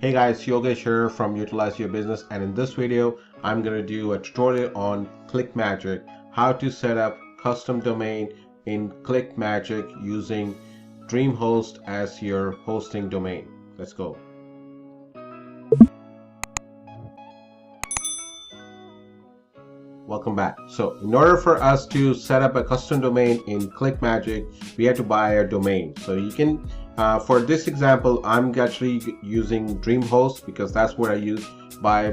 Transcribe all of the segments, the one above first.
Hey guys, Yogesh here from Utilize Your Business, and in this video I'm going to do a tutorial on Clickmagick, how to set up custom domain in Clickmagick using Dreamhost as your hosting domain. Let's go. Welcome back. So in order for us to set up a custom domain in Clickmagick, we have to buy a domain. So you can for this example, I'm actually using Dreamhost because that's where I buy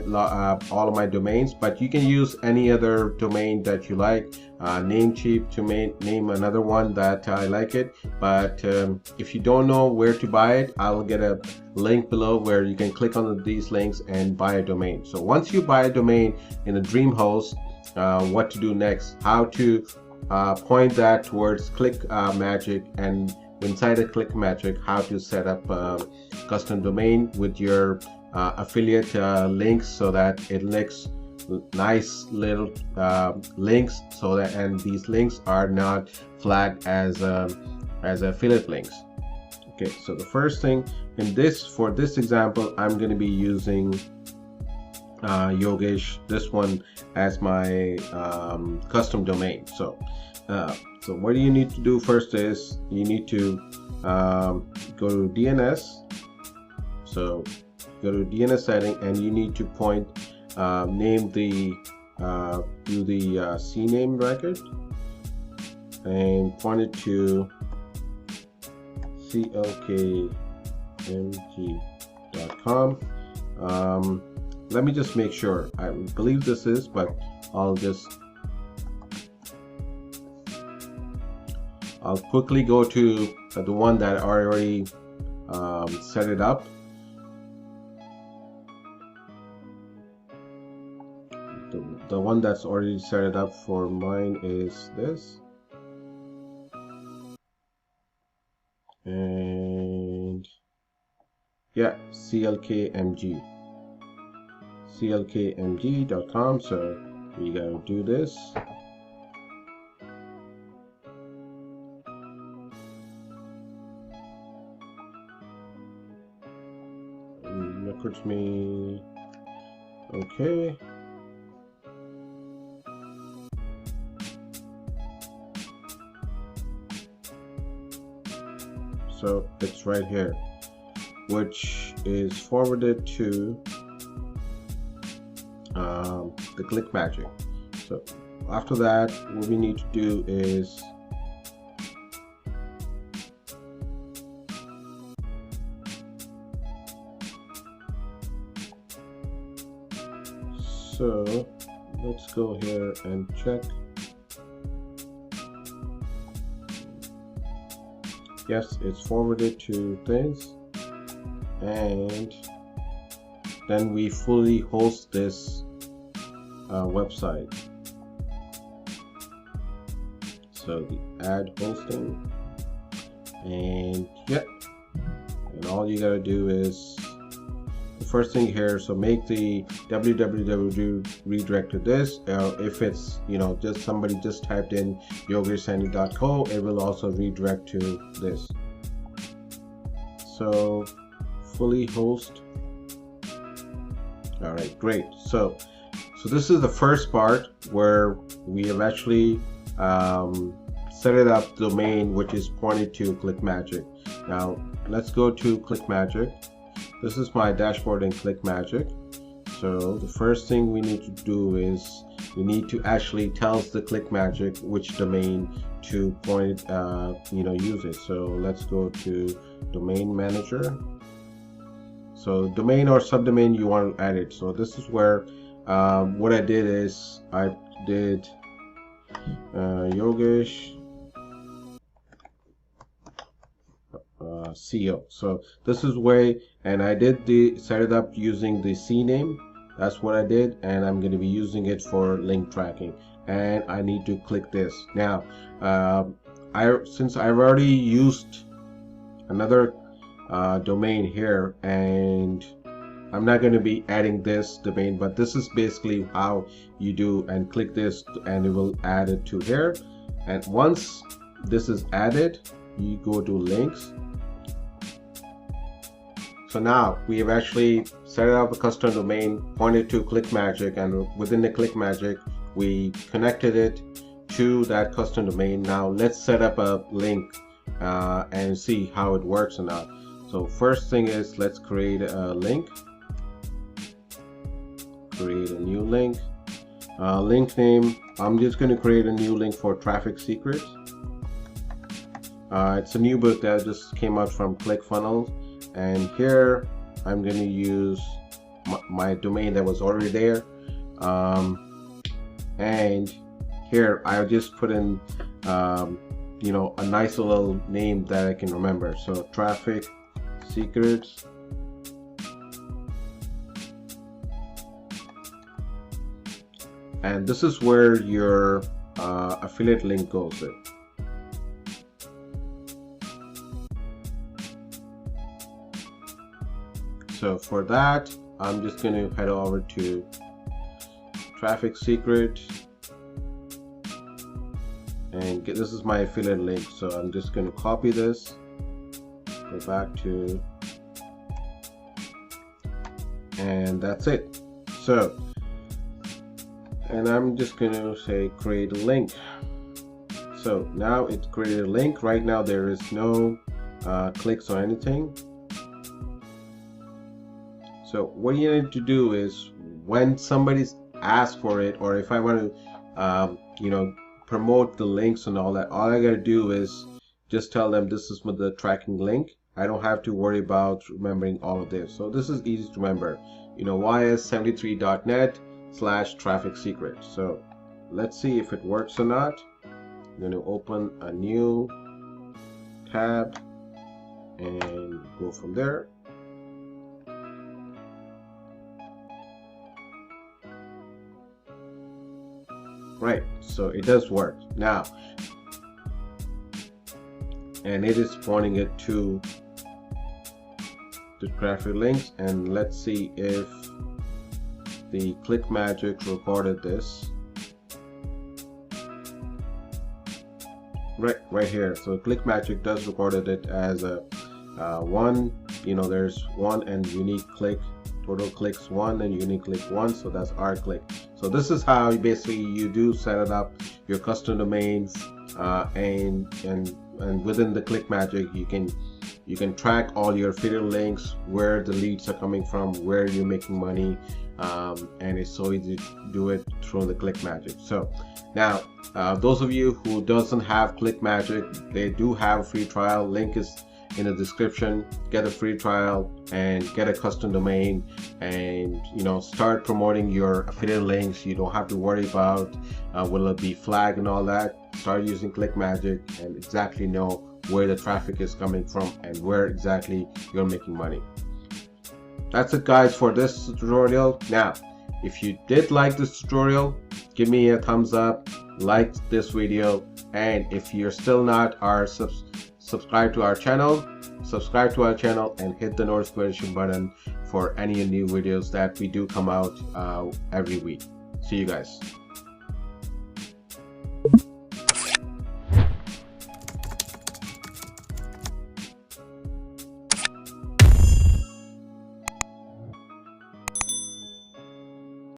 all of my domains, but you can use any other domain that you like. Namecheap to name another one that I like it, but if you don't know where to buy it, I'll get a link below where you can click on these links and buy a domain. So once you buy a domain in a Dreamhost, what to do next, how to point that towards Clickmagick, and inside of Clickmagick, how to set up a custom domain with your affiliate links so that it looks nice little links, so that and these links are not flagged as affiliate links. Okay, so the first thing for this example, I'm going to be using Yogesh, this one, as my custom domain. So what you need to do first is you need to go to DNS. So go to DNS setting, and you need to name the do the CNAME record and point it to clickmg.com. Let me just make sure. I believe this is, but I'll quickly go to the one that I already set it up. The one that's already set it up for mine is this, and yeah, clickmg.com. So we gotta do this. Records me. Okay. So it's right here, which is forwarded to the Clickmagick. So after that, what we need to do is let's go here and check. Yes, it's forwarded to this, and then we fully host this website. So the add hosting, and yeah, and all you gotta do is the first thing here. So make the www redirect to this. If it's just somebody just typed in yogeshsandy.co, it will also redirect to this. So fully host. All right, great. So this is the first part where we have actually set it up domain, which is pointed to Clickmagick. Now let's go to Clickmagick. This is my dashboard in Clickmagick. So the first thing we need to do is we need to actually tell the Clickmagick which domain to point use it. So let's go to domain manager. So domain or subdomain you want to add it. So this is where what I did is I did Yogesh CO. So this is way, and I did set it up using the CNAME. That's what I did, and I'm going to be using it for link tracking. And I need to click this. Now since I've already used another domain here, and I'm not going to be adding this domain, but this is basically how you do, and click this and it will add it to here. And once this is added, you go to links, So now we have actually set up a custom domain, pointed to Clickmagick, and within the Clickmagick we connected it to that custom domain. Now let's set up a link and see how it works or not. So first thing is, let's create a link. Create a new link. Link name, I'm just going to create a new link for traffic secrets. It's a new book that just came out from Clickfunnel, and here I'm going to use my domain that was already there, and here I'll just put in you know, a nice little name that I can remember. So traffic secrets, and this is where your affiliate link goes with. So for that, I'm just going to head over to traffic secret, and this is my affiliate link. So I'm just going to copy this, go back to, and that's it. So, and I'm just going to say create a link. So now it's created a link. Right now there is no clicks or anything. So what you need to do is, when somebody's asked for it, or if I want to you know, promote the links and all that, all I gotta do is just tell them this is the tracking link. I don't have to worry about remembering all of this. So this is easy to remember, you know, ys73.net/traffic secret. So let's see if it works or not. I'm going to open a new tab and go from there. Right, so it does work now, and it is pointing it to the traffic links. And let's see if the Clickmagick recorded this. Right here. So Clickmagick does recorded it as a one. You know, there's one and unique click, total clicks 1 and unique click 1. So that's our click. So this is how basically you do set it up, your custom domains, and within the Clickmagick you can track all your affiliate links, where the leads are coming from, where you're making money, and it's so easy to do it through the Clickmagick. So now those of you who doesn't have Clickmagick, they do have a free trial. Link is in the description. Get a free trial and get a custom domain, and you know, start promoting your affiliate links. You don't have to worry about will it be flagged and all that. Start using Clickmagick and exactly know where the traffic is coming from and where exactly you're making money. That's it guys for this tutorial. Now if you did like this tutorial, give me a thumbs up, like this video, and if you're still not subscribe to our channel, and hit the notification button for any new videos that we do come out every week. See you guys.